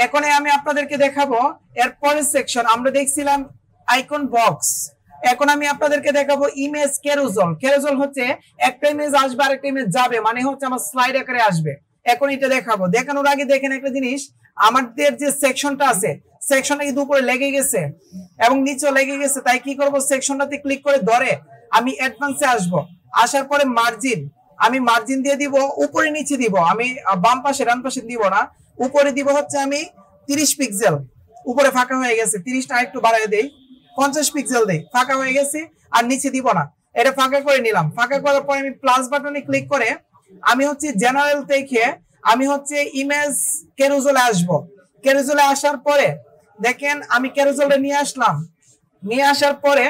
এখন আমি আপনাদেরকে দেখাবো এর পরের সেকশন। আমরা দেখছিলাম আইকন বক্স, এখন আমি আপনাদেরকে দেখাবো ইমেজ ক্যারুজেল। ক্যারুজেল হচ্ছে একটা ইমেজ আসবে আর একটা ইমেজ যাবে, মানে হচ্ছে আমার স্লাইড আকারে আসবে। এখন এটা দেখাবো। দেখানোর আগে দেখেন একটা জিনিস, আমাদের যে সেকশনটা আছে সেকশনটা কিন্তু উপরে লেগে গেছে এবং নিচেও লেগে গেছে। তাই কি করব, সেকশনটাতে ক্লিক করে ধরে আমি অ্যাডভান্সে আসব। আসার পরে মার্জিন, আমি মার্জিন দিয়ে দিব উপরে নিচে দিব, আমি বাম পাশে ডান পাশে দিব না, উপরে দিব হচ্ছে আমি 30 পিক্সেল। উপরে ফাঁকা হয়ে গেছে, 30টা একটু বাড়াই দেই, 50 পিক্সেল দেই, ফাঁকা হয়ে গেছে। আর নিচে দিব না, এটা ফাঁকা করে নিলাম। ফাঁকা করার পরে আমি প্লাস বাটনে ক্লিক করে আমি হচ্ছে জেনারেল থেকে আমি হচ্ছে ইমেজ ক্যারুজেলে আসবো। ক্যারুজেলে আসার পরে দেখেন আমি ক্যারুজেলটা নিয়ে আসলাম। নিয়ে আসার পরে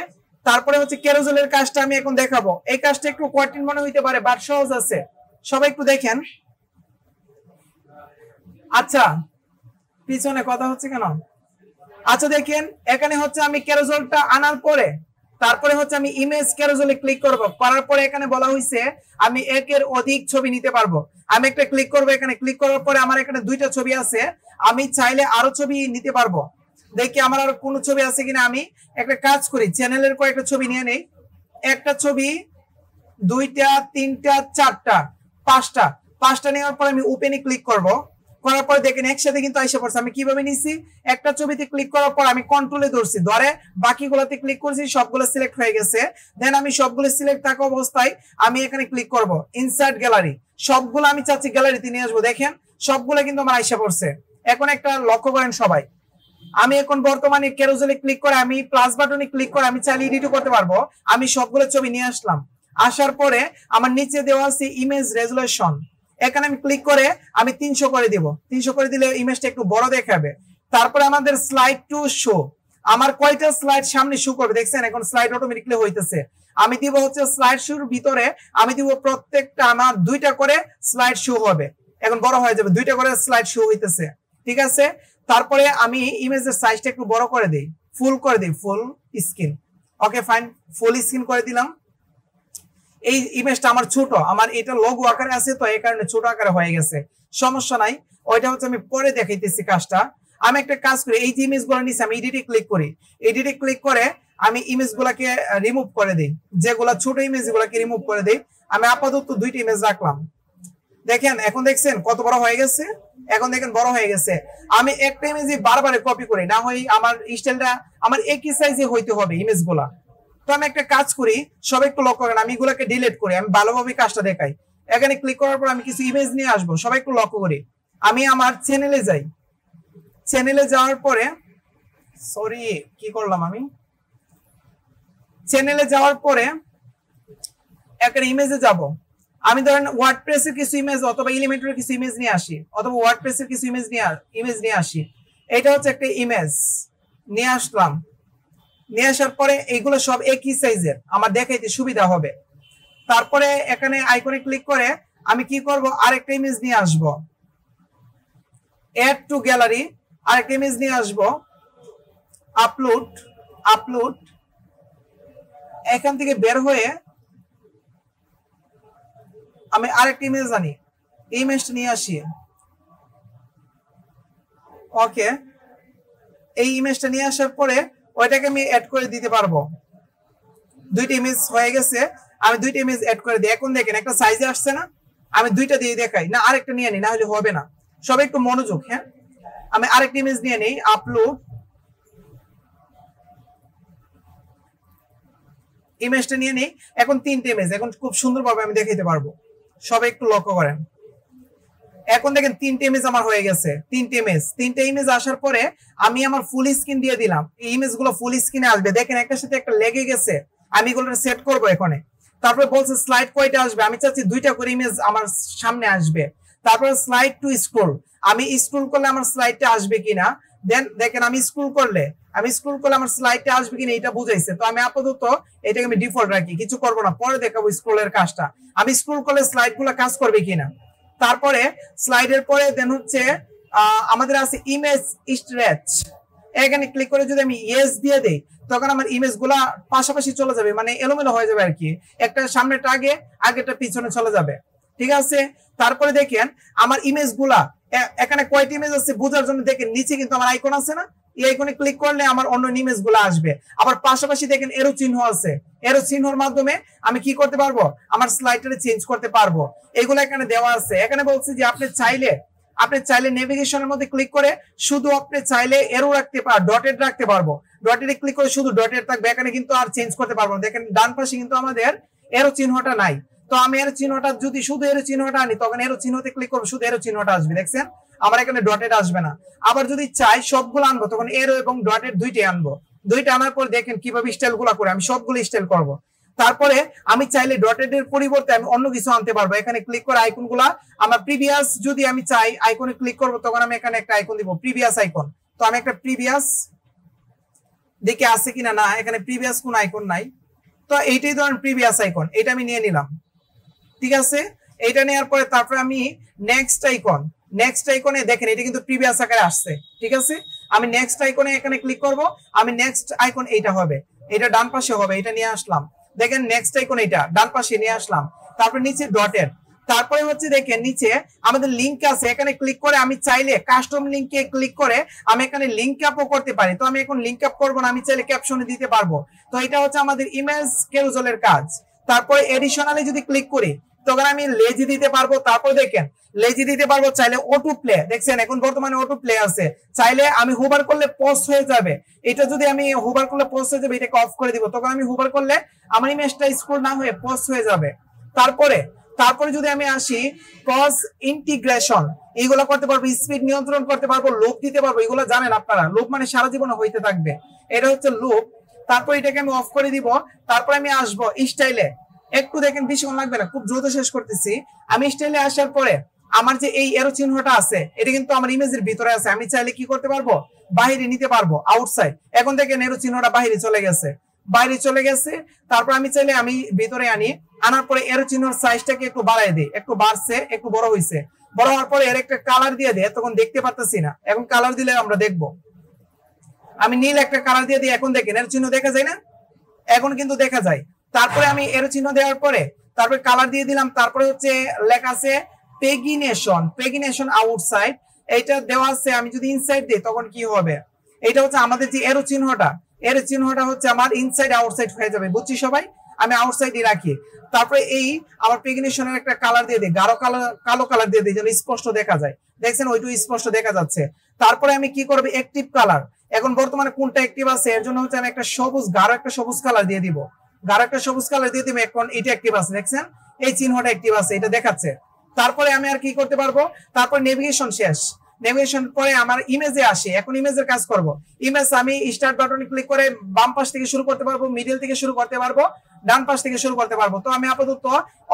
তারপরে হচ্ছে ক্যারুজেলের কাজটা আমি এখন দেখাবো। এই কাজটা একটু কঠিন মনে হইতে পারে, বাট সহজ আছে। সবাই একটু দেখেন। আচ্ছা, পিছনে কথা হচ্ছে কেন? আচ্ছা দেখেন, এখানে হচ্ছে আমি ক্যারুজেলটা আনার পরে তারপরে হচ্ছে আমি ইমেজ ক্যারুজেলে ক্লিক করব। করার পরে এখানে বলা হয়েছে আমি একের অধিক ছবি নিতে পারবো। আমি একটা ক্লিক করব। এখানে ক্লিক করার পরে আমার এখানে 2টা ছবি আছে, আমি চাইলে আরো ছবি নিতে পারবো। দেখি আমার আর কোনো ছবি আছে কিনা। আমি একটা কাজ করি, চ্যানেলের কয়েকটা ছবি নিয়ে নেই। একটা ছবি, 2টা, 3টা, 4টা, 5টা নেওয়ার পর আমি ওপেনে ক্লিক করব। করার পর দেখেন একসাথে কিন্তু আইসা পড়ছে। আমি কিভাবে নিছি, একটা ছবিতে ক্লিক করার পর আমি কন্ট্রোলে ধরছি, ধরে বাকিগুলোতে ক্লিক করছি, সবগুলো সিলেক্ট হয়ে গেছে। দেন আমি সবগুলো সিলেক্ট থাকা অবস্থায় আমি এখানে ক্লিক করব ইনসার্ট গ্যালারি। সবগুলো আমি চাচ্ছি গ্যালারিতে নিয়ে আসবো। দেখেন সবগুলো কিন্তু আমার আইসা পড়ছে। এখন একটা লক্ষ্য করেন সবাই, আমি এখন বর্তমানে ক্যারুজেলে ক্লিক করে আমি প্লাস বাটনে ক্লিক করে আমি চাইলে এডিটও করতে পারবো। আমি সবগুলো ছবি নিয়ে আসলাম। আসার পরে আমার নিচে দেওয়া আছে ইমেজ রেজুলেশন। এখানে আমি ক্লিক করে আমি 300 করে দিব। 300 করে দিলে ইমেজটা একটু বড় দেখাবে। তারপরে আমাদের স্লাইড টু শো, আমার কয়টা স্লাইড সামনে শো করবে দেখছেন, এখন স্লাইড অটোমেটিক্যালি হইতেছে। আমি দিব হচ্ছে স্লাইড শোর ভিতরে আমি দিব প্রত্যেকটা আমার 2টা করে স্লাইড শো হবে। এখন বড় হয়ে যাবে, 2টা করে স্লাইড শো হইতেছে, ঠিক আছে। তারপরে আমি ইমেজের সাইজটা একটু বড় করে দেই, ফুল করে দিই, full screen. Okay fine, full screen করে দিলাম। এই ইমেজটা আমার ছোট, আমার এটা লোগো আকারে আছে তো এই কারণে ছোট আকারে হয়ে গেছে, সমস্যা নাই। ওইটা হচ্ছে আমি পরে দেখাইতেছি কাজটা। আমি একটা কাজ করি, এই যে ইমেজগুলো নিছি আমি এডিটে ক্লিক করি। এডিটে ক্লিক করে আমি ইমেজগুলোকে রিমুভ করে দেই, যেগুলো ছোট ইমেজগুলোকে রিমুভ করে দেই। আমি আপাতত 2টা ইমেজ রাখলাম। দেখেন এখন দেখছেন কত বড় হয়ে গেছে। এখন দেখেন বড় হয়ে গেছে। আমি একটা ইমেজই বারবার কপি করি, না হয় আমার স্টাইলটা আমার একই সাইজে হইতে হবে ইমেজগুলা। তো আমি একটা কাজ করি, সবাই একটু লক্ষ্য করেন, আমি এগুলোকে ডিলিট করি, আমি ভালোভাবে কাজটা দেখাই। এখানে ক্লিক করার পর আমি কিছু ইমেজ নিয়ে আসবো, সবাই একটু লক্ষ্য করি। আমি আমার চ্যানেলে যাই। চ্যানেলে যাওয়ার পরে সরি কি করলাম, আমি চ্যানেলে যাওয়ার পরে একটা ইমেজে যাব। আমি ধরেন ওয়ার্ডপ্রেসের কিছু ইমেজ অথবা এলিমেন্টরের কিছু ইমেজ নিয়ে আসি, অথবা ওয়ার্ডপ্রেসের কিছু ইমেজ নিয়ে আসি। এটা হচ্ছে একটা ইমেজ নিয়ে আসলাম। নিয়ে আসার পরে এইগুলো সব একই সাইজের, আমার দেখাইতে সুবিধা হবে। তারপরে এখানে আইকনে ক্লিক করে আমি কি করব, আরেকটা ইমেজ নিয়ে আসব, অ্যাড টু গ্যালারি, আরেকটা ইমেজ নিয়ে আসব, আপলোড। এখান থেকে বের হয়ে আমি আরেকটা ইমেজ আনি, ইমেজটা নিয়ে আসি। ওকে, এই ইমেজটা নিয়ে আসার পরে ওইটাকে আমি অ্যাড করে দিতে পারবো। 2টা ইমেজ হয়ে গেছে, আমি 2টা ইমেজ অ্যাড করে দিই। এখন দেখেন একটা সাইজে আসছে না, আমি 2টা দিয়ে দেখাই না, আরেকটা নিয়ে নিই, না হলে হবে না। সবাই একটু মনোযোগ। হ্যাঁ, আমি আরেকটা ইমেজ নিয়ে নেই, আপলোড, ইমেজটা নিয়ে নেই। এখন 3টে ইমেজ, এখন খুব সুন্দরভাবে আমি দেখাইতে পারবো, সবাই একটু লক্ষ্য করেন। এখন দেখেন 3টে ইমেজ আমার হয়ে গেছে। 3টে ইমেজ আসার পরে আমি আমার ফুল স্ক্রিন দিয়ে দিলাম। এই ইমেজগুলো ফুল স্ক্রিনে আসবে। দেখেন একটার সাথে একটা লেগে গেছে, আমি এগুলো সেট করবো এখানে। তারপরে বলছে স্লাইড কয়টা আসবে, আমি চাচ্ছি 2টা করে ইমেজ আমার সামনে আসবে। তারপরে স্লাইড টু স্ক্রল, আমি স্ক্রল করলে আমার স্লাইডটা আসবে কিনা। দেন দেখেন আমি স্ক্রল করলে আমার স্লাইডটা আসবে কিনা এটা বুঝাইছে। তো আমি আপাতত এটাকে আমি ডিফল্ট রাখি, কিছু করবো না, পরে দেখাবো স্ক্রলের কাজটা। আমি স্ক্রল করলে স্লাইডগুলো কাজ করবে কিনা। তারপরে স্লাইডের পরে দেন হচ্ছে আমাদের আছে ইমেজ স্ট্রেচ। এখানে ক্লিক করে যদি আমি ইয়েস দিয়ে দেই তখন আমার ইমেজগুলা পাশাপাশি চলে যাবে, মানে এলোমেলো হয়ে যাবে আর কি। একটা সামনেটা আগে, আগেটা পিছনে চলে যাবে, ঠিক আছে। তারপরে দেখেন আমার ইমেজগুলা এখানে কয়টি ইমেজ আছে বোঝার জন্য দেখেন নিচে কিন্তু আমার আইকন আছে না, এই আইকনে ক্লিক করলে আমার অন্য ইমেজ গুলো আসবে। আবার পাশাপাশি দেখেন এরো চিহ্ন আছে, এরো চিহ্নর মাধ্যমে আমি কি করতে পারবো, আমার স্লাইডারে চেঞ্জ করতে পারবো। এগুলো এখানে দেওয়া আছে। এখানে বলছে যে আপনি চাইলে নেভিগেশনের মধ্যে ক্লিক করে শুধু আপনি চাইলে এরো রাখতে পারবেন, ডটেড রাখতে পারবো। ডটেড ক্লিক করে শুধু ডটেড থাকবে, এখানে কিন্তু আর চেঞ্জ করতে পারবো না। দেখেন ডান পাশে কিন্তু আমাদের এরো চিহ্নটা নাই। তো আমি এরো চিহ্নটা যদি শুধু এরো চিহ্নটা আনি তখন এরো চিহ্নতে ক্লিক করবো, শুধু এরো চিহ্নটা আসবে। দেখছেন আমার এখানে ডটেড আসবে না। আবার যদি চাই সবগুলো আনবো তখন এরো এবং ডটেড দুইটাই আনবো। দুইটা আনার পর দেখেন কিভাবে স্টাইল গুলা করে আমি সবগুলো স্টাইল করবো। তারপরে আমি চাইলে ডটেড এর পরিবর্তে আমি অন্য কিছু আনতে পারবো। এখানে ক্লিক করে আইকন গুলা আমার প্রিভিয়াস যদি আমি চাই আইকনে ক্লিক করবো তখন আমি এখানে একটা আইকন দিব প্রিভিয়াস আইকন। তো আমি একটা প্রিভিয়াস দেখে আছে কিনা, না এখানে প্রিভিয়াস কোন আইকন নাই, তো এইটাই ধরেন প্রিভিয়াস আইকন, এটা আমি নিয়ে নিলাম। ঠিক আছে, এইটা নেওয়ার পরে তারপরে আমি নেক্সট আইকনে দেখেন এটা কিন্তু প্রিভিয়াস আকারে আসছে। ঠিক আছে, আমি নেক্সট আইকনে এখানে ক্লিক করব, আমি নেক্সট আইকন এইটা হবে, এটা ডান পাশে হবে, এটা নিয়ে আসলাম। দেখেন নেক্সট আইকন এটা ডান পাশে নিয়ে আসলাম। তারপর নিচে ডটেড, তারপরে হচ্ছে দেখেন নিচে আমাদের লিংক আছে, এখানে ক্লিক করে আমি চাইলে কাস্টম লিংকে ক্লিক করে আমি এখানে লিংক আপও করতে পারি। তো আমি এখন লিংক আপ করবো না, আমি চাইলে ক্যাপশনে দিতে পারবো। তো এটা হচ্ছে আমাদের ইমেজ ক্যারুজেলের কাজ। তারপরে এডিশনালি যদি ক্লিক করি তখন আমি লেজি দিতে পারবো। তারপর দেখেন লেজি দিতে পারবো, চাইলে অটো প্লে, দেখছেন এখন বর্তমানে অটো প্লে আছে, চাইলে আমি হুবার করলে পজ হয়ে যাবে। এটা যদি আমি হুবার করলে পজ হয়ে যাবে, এটাকে অফ করে দিব, তখন আমি হুবার করলে আমার ইমেজটা স্ক্রল না হয়ে পজ হয়ে যাবে। তারপরে যদি আমি আসি ক্রস ইন্টিগ্রেশন, এইগুলো করতে পারবো, স্পিড নিয়ন্ত্রণ করতে পারবো, লুপ দিতে পারবো। এগুলো জানেন আপনারা, লুপ মানে সারা জীবনে হইতে থাকবে, এটা হচ্ছে লুপ। তারপর এটাকে আমি অফ করে দিব। তারপর আমি আসবো স্টাইলে, একটু দেখেন বেশিক্ষণ লাগবে না, খুব দ্রুত শেষ করতেছি। আমি স্টাইলে আসার পরে আমার যে এই এরো চিহ্নটা আছে এটা কিন্তু আমার ইমেজের ভিতরে আছে, আমি চাইলে কি করতে পারবো, বাইরে নিতে পারবো, আউটসাইড। এখন দেখেন এরো চিহ্নটা বাইরে চলে গেছে। তারপর আমি চাইলে আমি ভিতরে আনার পরে এরো চিহ্নের সাইজটাকে একটু বাড়াই দিই, একটু বাড়ছে, একটু বড় হয়েছে। বড় হওয়ার পরে এর একটা কালার দিয়ে দিই, তখন দেখতে পারতেছি না, এখন কালার দিলে আমরা দেখবো। আমি নীল একটা কালার দিয়ে দিই, এখন দেখেন এরো চিহ্ন দেখা যায় না, এখন কিন্তু দেখা যায়। তারপরে আমি এরো চিহ্ন দেওয়ার পরে তারপরে কালার দিয়ে দিলাম। তারপরে হচ্ছে লেখা আছে পেগিনেশন আউটসাইড, এইটা দেওয়া আছে। আমি যদি ইনসাইড দিই তখন কি হবে, এটা হচ্ছে আমাদের যে এরো চিহ্নটা হচ্ছে আমার ইনসাইড আউটসাইড হয়ে যাবে, বুঝছি সবাই, আমি আউটসাইডই রাখি। তারপরে এই আমার পেগিনেশনের একটা কালার দিয়ে দিই, কালো কালার দিয়ে দিই যেন স্পষ্ট দেখা যায়। দেখছেন ওইটু স্পষ্ট দেখা যাচ্ছে। তারপরে আমি কি করবো, অ্যাক্টিভ কালার, এখন বর্তমানে কোনটা অ্যাক্টিভ আছে এর জন্য হচ্ছে আমি একটা গাঢ় একটা সবুজ কালার দিয়ে দিব, এখন এটা অ্যাক্টিভ আছে, দেখছেন এই চিহ্নটা অ্যাক্টিভ আছে, এটা দেখাচ্ছে। তারপরে আমি আর কি করতে পারবো, তারপর নেভিগেশন শেষ। নেভিগেশন পরে আমার ইমেজে আসি, এখন ইমেজের কাজ করব। ইমেজ আমি স্টার্ট বাটনে ক্লিক করে বাম পাশ থেকে শুরু করতে পারবো, মিডল থেকে শুরু করতে পারবো, ডান পাশ থেকে শুরু করতে পারবো। তো আমি আপাতত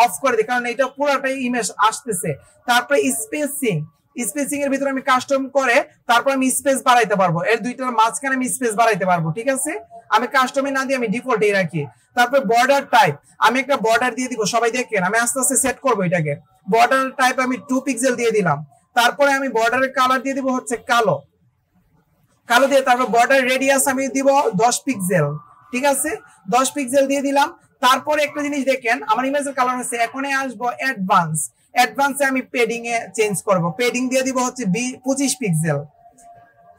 অফ করে দিই, কারণ এটা পুরোটাই ইমেজ আসতেছে। তারপরে স্পেসিং এর ভিতরে আমি কাস্টম করে তারপর আমি স্পেস বাড়াইতে পারবো, এর দুইটার মাঝখানে আমি স্পেস বাড়াইতে পারবো। ঠিক আছে, আমি কাস্টমে না দিয়ে আমি ডিফল্টেই রাখি। তারপর বর্ডার টাইপ, আমি একটা বর্ডার দিয়ে দিব, সবাই দেখেন আমি আস্তে আস্তে সেট করবো এটাকে। বর্ডার টাইপ আমি 2 পিক্সেল দিয়ে দিলাম। তারপরে আমি বর্ডারের কালার দিয়ে দিব হচ্ছে কালো দিয়ে, তারপর বর্ডার রেডিয়াস আমি দিব 10 পিক্সেল। ঠিক আছে, 10 পিক্সেল দিয়ে দিলাম। তারপরে একটা জিনিস দেখেন আমার ইমেজের কালার হচ্ছে, এখনই আসবো অ্যাডভান্সে আমি পেডিং এ চেঞ্জ করব, পেডিং দিয়ে দিব হচ্ছে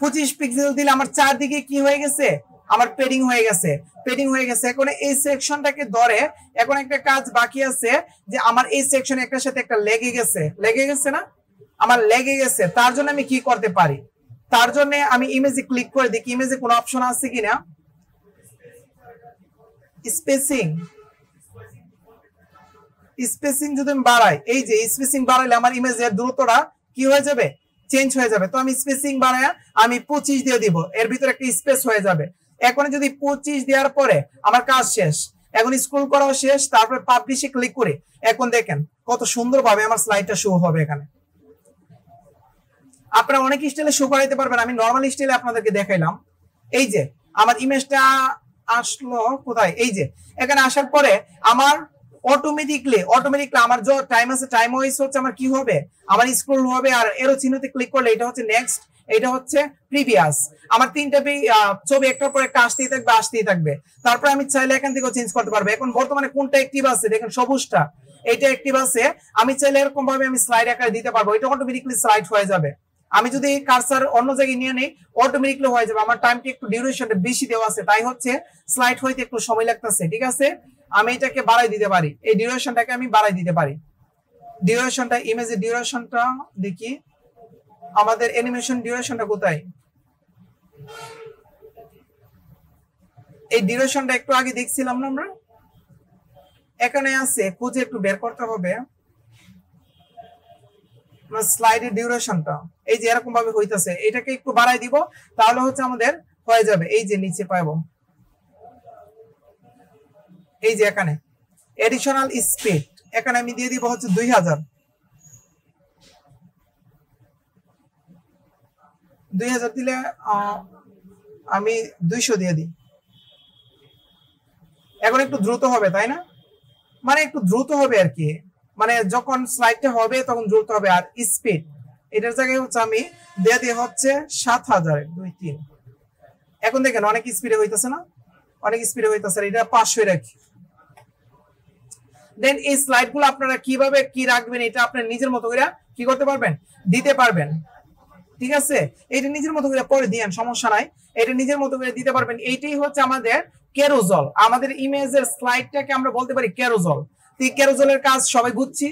25 পিক্সেল দিলে আমার চারদিকে কি হয়ে গেছে, আমার পেডিং হয়ে গেছে। এখন এই সেকশনটাকে ধরে এখন একটা কাজ বাকি আছে, যে আমার এই সেকশন একটার সাথে একটা লেগে গেছে না, আমার লেগে গেছে। তার জন্য আমি কি করতে পারি, তার জন্য আমি ইমেজে ক্লিক করে দেখি ইমেজে কোনো অপশন আছে কিনা। স্পেসিং যদি আমি বাড়াই, এই যে স্পেসিং বাড়াইলে আমার ইমেজের দূরত্বটা কি হয়ে যাবে, চেঞ্জ হয়ে যাবে। তো আমি স্পেসিং বাড়ায় আমি 25 দিয়ে দিব, এর ভিতরে একটা স্পেস হয়ে যাবে। এখন যদি 25 দেওয়ার পরে আমার কাজ শেষ, এখন স্ক্রল করাও শেষ। তারপরে পাবলিশে ক্লিক করে এখন দেখেন কত সুন্দরভাবে আমার স্লাইডটা শো হবে। এখানে আপনারা অনেক স্টাইলে শো করাইতে পারবেন, আমি নরমাল স্টাইলে আপনাদেরকে দেখাইলাম। এই যে আমার ইমেজটা আসলো কোথায়, এই যে এখানে আসার পরে আমার অটোমেটিকলি আমার যে টাইম আছে, টাইম ওয়াইজ হচ্ছে আমার কি হবে, আমার স্ক্রল হবে। আর এরো চিহ্নতে ক্লিক করলে এটা হচ্ছে নেক্সট, এটা হচ্ছে প্রিভিয়াস। আমার তিনটা ছবি একটার পর একটা আসতেই থাকবে। তারপরে আমি চাইলে এখান থেকে চেঞ্জ করতে পারবো। এখন বর্তমানে কোনটা অ্যাক্টিভ আছে দেখেন, সবুজটা। এটা অ্যাক্টিভ আছে, আমি চাইলে এরকম ভাবে আমি স্লাইড আকারে দিতে পারবো, এটা অটোমেটিকলি স্লাইড হয়ে যাবে। আমি যদি কার্সার অন্য জায়গায় নিয়ে নেই অটোমেটিকলি হয়ে যাবে। আমার টাইমটা একটু ডিউরেশনটা বেশি দেওয়া আছে, তাই হচ্ছে স্লাইড হইতে একটু সময় লাগতেছে। ঠিক আছে, আমি এটাকে বাড়াই দিতে পারি, এই ডিউরেশনটাকে আমি বাড়াই দিতে পারি। ডিউরেশনটা, ইমেজের ডিউরেশনটা দেখি, আমাদের অ্যানিমেশন ডিউরেশনটা কোথায়? এই ডিউরেশনটা একটু আগে দেখছিলাম না আমরা, এখানে আছে, খুঁজে একটু বের করতে হবে স্লাইডের ডিউরেশনটা। এই যে এরকম ভাবে হইতাছে, এটাকে একটু বাড়াই দিব, তাহলে হচ্ছে আমাদের হয়ে যাবে। এই যে নিচে পাবো, এই যে এখানে এডিশনাল স্পিড, এখানে আমি দিয়ে দিব হচ্ছে 2000 দিলে আমি 200 দিয়ে দিই। এখন একটু দ্রুত হবে তাই না, মানে একটু দ্রুত হবে আর কি, মানে যখন স্লাইডটা হবে তখন দ্রুত হবে। আর স্পিড এটার জায়গায় হচ্ছে আমি দিয়ে দিয়ে হচ্ছে 7000 2 3। এখন দেখেন অনেক স্পিডে হইতেছে না, অনেক স্পিডে হইতেছে, এটা 500 রাখি। দেন এই স্লাইড গুলো আপনারা কিভাবে কি রাখবেন এটা আপনার নিজের মতো করে কি করতে পারবেন, দিতে পারবেন। ঠিক আছে, এটা নিজের মতো করে পরে দিয়েন, সমস্যা নাই, এটা নিজের মতো করে দিতে পারবেন। এইটাই হচ্ছে আমাদের ক্যারোজল, আমাদের ইমেজের স্লাইডটাকে আমরা বলতে পারি ক্যারোজল। এই ক্যারোজলের কাজ সবাই বুঝছি,